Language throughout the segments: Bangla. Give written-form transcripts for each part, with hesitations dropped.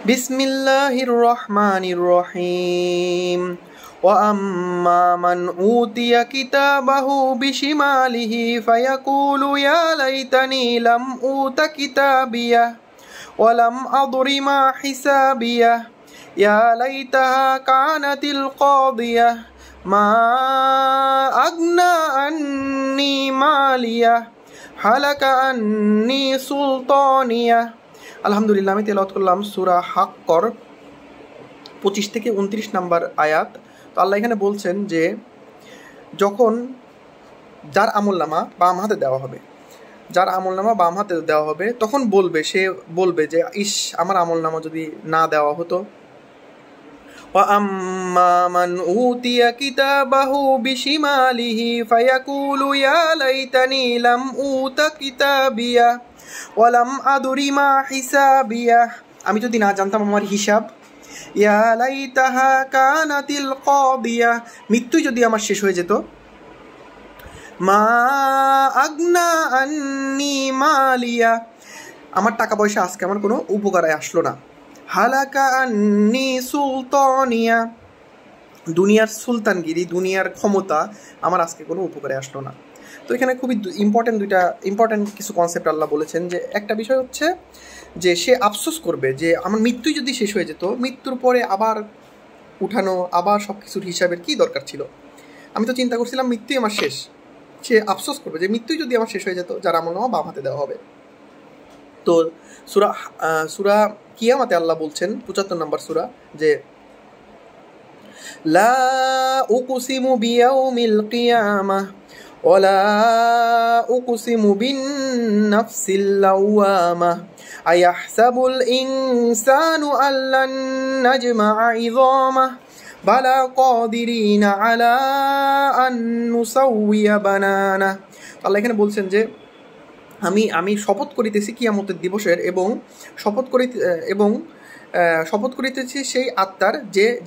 বিসমিল্লাহির রহমানির রহিম ওয়া আম্মা মান উতিয়া কিতাবাহু বিশিমালিহি ফায়াকুলু ইয়া লাইতানি লাম উতা কিতাবিয়া ওয়া লাম আদরি মা হিসাবিয়া ইয়া লাইতাহা কানাতিল কাদিয়া মা আগনা আন্নি মালিয়া হালাকা আন্নি সুলতানিয়া। আলহামদুলিল্লাহ, আমি তেলাওয়াত করলাম সূরা হাক্কর 25 থেকে 29 নম্বর আয়াত। তো আল্লাহ এখানে বলছেন যে যখন যার আমলনামা বাম হাতে দেওয়া হবে, তখন সে বলবে যে ইস, আমার আমলনামা যদি না দেওয়া হতো। ওয়া আম্মা মান উতিয়া কিতাবাহু বিশিমালিহি ফায়াকুলু ইয়া লাইতানি লাম উতা কিতাবিয়া ওয়া লাম আদরি মা হিসাবিয়া। আমি যদি না জানতাম আমার হিসাব। ইয়া লাইতাহা কানাতিল কাদিয়া, মৃত্যুই যদি আমার শেষ হয়ে যেত। মা আগনা আন্নি মালিয়া, আমার টাকা পয়সা আজকে আমার কোনো উপকারে আসলো না। হালাকা আন্নি সুলতানিয়া, দুনিয়ার সুলতানগিরি, দুনিয়ার ক্ষমতা আমার আজকে কোনো উপকারে আসলো না। তো এখানে খুবই ইম্পর্টেন্ট কিছু কনসেপ্ট আল্লাহ বলেছেন। যে একটা বিষয় হচ্ছে যে সে আফসোস করবে যে আমার মৃত্যুই যদি শেষ হয়ে যেত, মৃত্যুর পরে আবার উঠানো, আবার সব কিছুর হিসাবের কী দরকার ছিল, আমি তো চিন্তা করছিলাম মৃত্যুই আমার শেষ। সে আফসোস করবে যে মৃত্যুই যদি আমার শেষ হয়ে যেত, যার আমলনামা বাম হাতে দেওয়া হবে। তো সূরা কিয়ামতে আল্লাহ বলছেন 75 নম্বর সূরা যে লা উকসিমু বিয়াউমিল কিয়ামাহ ওয়ালা উকসিমু বিন-নাফসিল লাওয়ামাহ আয়াহসাবুল ইনসানু আল্লান নাজমা'a ইযামাহ বালা কাদিরিনা আলা আন নুসাউইয়া বানানা। আল্লাহ এখানে বলছেন যে আমি শপথ করিতেছি কিয়ামতের দিবসের এবং শপথ করিতেছি সেই আত্মার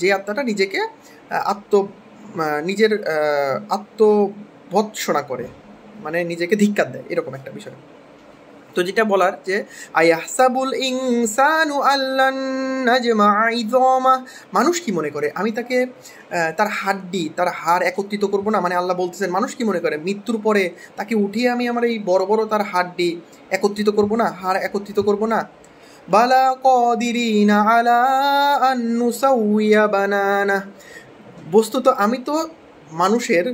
যে আত্মাটা নিজেকে নিজের আত্মভৎসনা করে, মানে নিজেকে ধিক্কার দেয়, এরকম একটা বিষয়। তো যেটা বলার যে আয়াহসাবুল ইনসানু আল্লান নাজমা'a ইযামাহ, মানুষ কি মনে করে আমি তাকে তার হাড় একত্রিত করব না। মানে আল্লাহ বলতেছেন মানুষ কি মনে করে মৃত্যুর পরে তাকে উঠিয়ে আমি আমার এই বড় বড় তার হাড় একত্রিত করব না। বালা কাদিরিনা আলা আন নুসাউইয়া বানানা, বস্তুত আমি তো মানুষের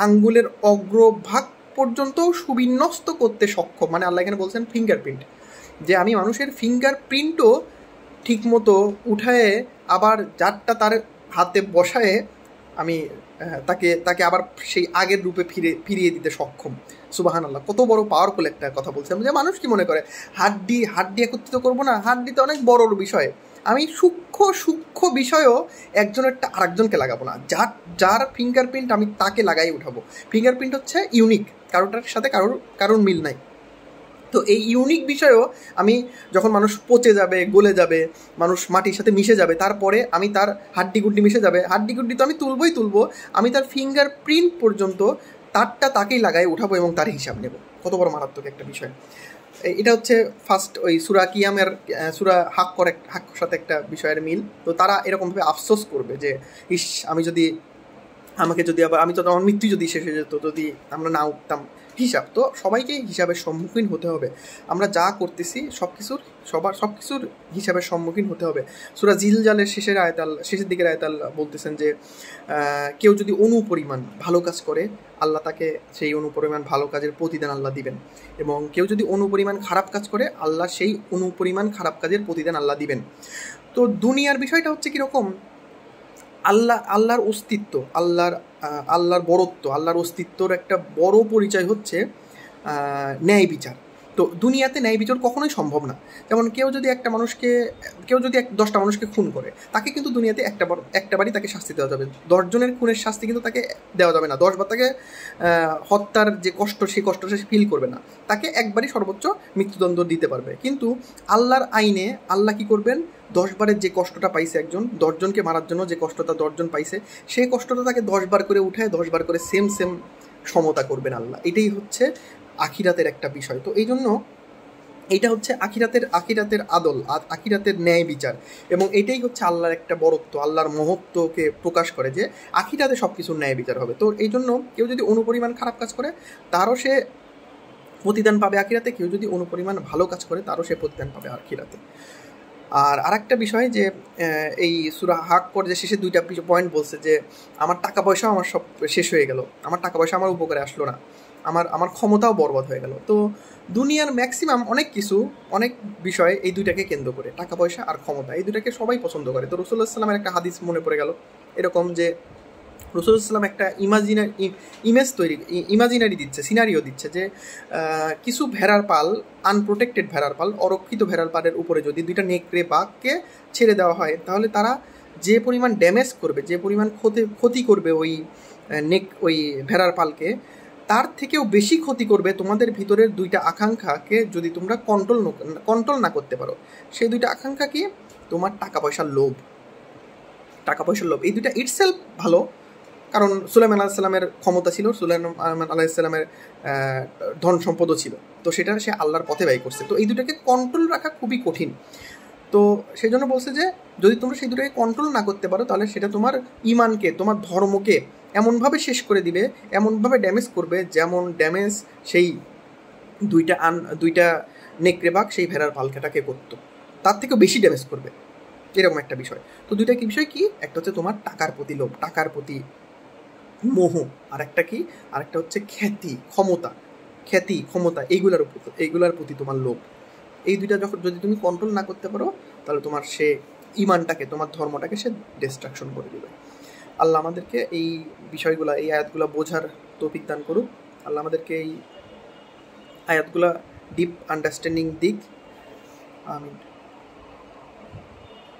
আঙ্গুলের অগ্রভাগ পর্যন্ত সুবিন্যস্ত করতে সক্ষম। মানে আল্লাহ এখানে বলছেন ফিঙ্গারপ্রিন্ট, যে আমি মানুষের ফিঙ্গারপ্রিন্টও ঠিকমতো উঠায়ে আবার যারটা তার হাতে বসায়ে আমি তাকে আবার সেই আগের রূপে ফিরিয়ে দিতে সক্ষম। সুবহানাল্লাহ, কত বড় পাওয়ারফুল একটা কথা বলছিলাম। যে মানুষ কি মনে করে হাড্ডি একত্রিত করবো না, হাড্ডিতে অনেক বড় বিষয়, আমি সূক্ষ্ম বিষয়ও একজনেরটা আরেকজনকে লাগাবো না। যার ফিঙ্গারপ্রিন্ট আমি তাকে লাগাই উঠাবো। ফিঙ্গারপ্রিন্ট হচ্ছে ইউনিক, কারোটার সাথে কারোর মিল নাই। তো এই ইউনিক বিষয়েও আমি যখন মানুষ পচে যাবে, গলে যাবে, মানুষ মাটির সাথে মিশে যাবে, তারপরে আমি তার হাড্ডিগুড্ডি মিশে যাবে, হাড্ডিগুড্ডি তো আমি তুলবো, আমি তার ফিঙ্গারপ্রিন্ট পর্যন্ত তাকেই লাগাই উঠাবো এবং তার হিসাব নেব। কত বড় মারাত্মক একটা বিষয়। এটা হচ্ছে ফার্স্ট ওই সূরা কিয়ামের সূরা হাক্কর সাথে একটা বিষয়ের মিল। তো তারা এরকমভাবে আফসোস করবে যে ইস, আমি তো আমার মৃত্যু যদি শেষ হয়ে যেত, যদি আমরা না উঠতাম। হিসাব তো সবাইকে হিসাবের সম্মুখীন হতে হবে। আমরা যা করতেছি সব কিছুর হিসাবের সম্মুখীন হতে হবে। সূরা জিলজালের শেষের দিকের আয়াত আল্লাহ বলতেছেন যে কেউ যদি অনুপরিমাণ ভালো কাজ করে, আল্লাহ তাকে সেই অনুপরিমাণ ভালো কাজের প্রতিদান আল্লাহ দিবেন, এবং কেউ যদি অনুপরিমাণ খারাপ কাজ করে, আল্লাহ সেই অনুপরিমাণ খারাপ কাজের প্রতিদান আল্লাহ দিবেন। তো দুনিয়ার বিষয়টা হচ্ছে কীরকম, আল্লাহর অস্তিত্ব, আল্লাহর বড়ত্ব, আল্লাহর অস্তিত্বর একটা বড় পরিচয় হচ্ছে ন্যায় বিচার। তো দুনিয়াতে ন্যায় বিচার কখনোই সম্ভব না। যেমন কেউ যদি 10টা মানুষকে খুন করে, তাকে কিন্তু দুনিয়াতে একটাবারই তাকে শাস্তি দেওয়া যাবে। 10 জনের খুনের শাস্তি কিন্তু তাকে দেওয়া যাবে না। 10 বার তাকে হত্যার যে কষ্ট, সেই কষ্টটা সে ফিল করবে না। তাকে একবারই সর্বোচ্চ মৃত্যুদণ্ড দিতে পারবে। কিন্তু আল্লাহর আইনে আল্লাহ কি করবেন, 10 বারের যে কষ্টটা পাইছে একজন, 10 জনকে মারার জন্য যে কষ্টটা 10 জন পাইছে, সেই কষ্টটা তাকে 10 বার করে উঠায় 10 বার করে সেম সমতা করবেন আল্লাহ। এটাই হচ্ছে আখিরাতের একটা বিষয়। তো এই জন্য এইটা হচ্ছে আখিরাতের আদল, আখিরাতের ন্যায় বিচার, এবং এটাই হচ্ছে আল্লাহর একটা বড়ত্ব, আল্লাহর মহত্বকে প্রকাশ করে যে আখিরাতে সব কিছুর ন্যায় বিচার হবে। তো এই জন্য কেউ যদি অনুপরিমাণ খারাপ কাজ করে তারও সে প্রতিদান পাবে আখিরাতে, কেউ যদি অনুপরিমাণ ভালো কাজ করে তারও সে প্রতিদান পাবে আখিরাতে। আর আরেকটা বিষয় যে এই সূরা হাক্কর যে শেষে 2টা পয়েন্ট বলছে যে আমার টাকা পয়সাও আমার সব শেষ হয়ে গেল, আমার টাকা পয়সা আমার উপকারে আসলো না, আমার ক্ষমতাও বরবাদ হয়ে গেল। তো দুনিয়ার ম্যাক্সিমাম অনেক বিষয় এই দুইটাকে কেন্দ্র করে, টাকা পয়সা আর ক্ষমতা, এই দুটাকে সবাই পছন্দ করে। তো রাসূলুল্লাহ সাল্লাল্লাহু আলাইহি ওয়াসাল্লামের একটা হাদিস মনে পড়ে গেল এরকম যে রাসূলুল্লাহ সাল্লাম একটা ইমাজিনারি দিচ্ছে, সিনারিও দিচ্ছে যে কিছু ভেড়ার পাল, আনপ্রোটেক্টেড ভেড়ার পাল, অরক্ষিত ভেড়ার পালের উপরে যদি 2টা নেকড়ে বাঘকে ছেড়ে দেওয়া হয়, তাহলে তারা যে পরিমাণ ড্যামেজ করবে, যে পরিমাণ ক্ষতি করবে ওই ভেড়ার পালকে, তার থেকেও বেশি ক্ষতি করবে তোমাদের ভিতরের 2টা আকাঙ্ক্ষাকে যদি তোমরা কন্ট্রোল না করতে পারো। সেই 2টা আকাঙ্ক্ষা কি? তোমার টাকা পয়সার লোভ। এই 2টা ইটসেলফ ভালো, কারণ সুলাইমান আলাইহিসসালামের ক্ষমতা ছিল, সুলাইমান আলাইহিসসালামের ধন সম্পদও ছিল, তো সেটা সে আল্লাহর পথে ব্যয় করছে। তো এই দুটাকে কন্ট্রোল রাখা খুবই কঠিন। তো সেই জন্য বলছে যে যদি তোমরা সেই দুটাকে কন্ট্রোল না করতে পারো, তাহলে সেটা তোমার ইমানকে, তোমার ধর্মকে এমনভাবে শেষ করে দিবে, এমনভাবে ড্যামেজ করবে, যেমন ড্যামেজ সেই 2টা নেকড়ে বাঘ সেই ভেড়ার পালকাটাকে করতো, তার থেকেও বেশি ড্যামেজ করবে, এরকম একটা বিষয়। তো 2টা কি বিষয় কি? একটা হচ্ছে তোমার টাকার প্রতি লোভ, টাকার প্রতি মোহ, আরেকটা হচ্ছে খ্যাতি ক্ষমতা, এইগুলার প্রতি তোমার লোভ। এই 2টা যদি তুমি কন্ট্রোল না করতে পারো, তাহলে তোমার সে ইমানটাকে, তোমার ধর্মটাকে সে ডিস্ট্রাকশন করে দেবে। আল্লাহ আমাদেরকে এই বিষয়গুলা, এই আয়াতগুলা বোঝার তৌফিক দান করুক। আল্লাহ আমাদেরকে এই আয়াতগুলা ডিপ আন্ডারস্ট্যান্ডিং দিক। আমিন।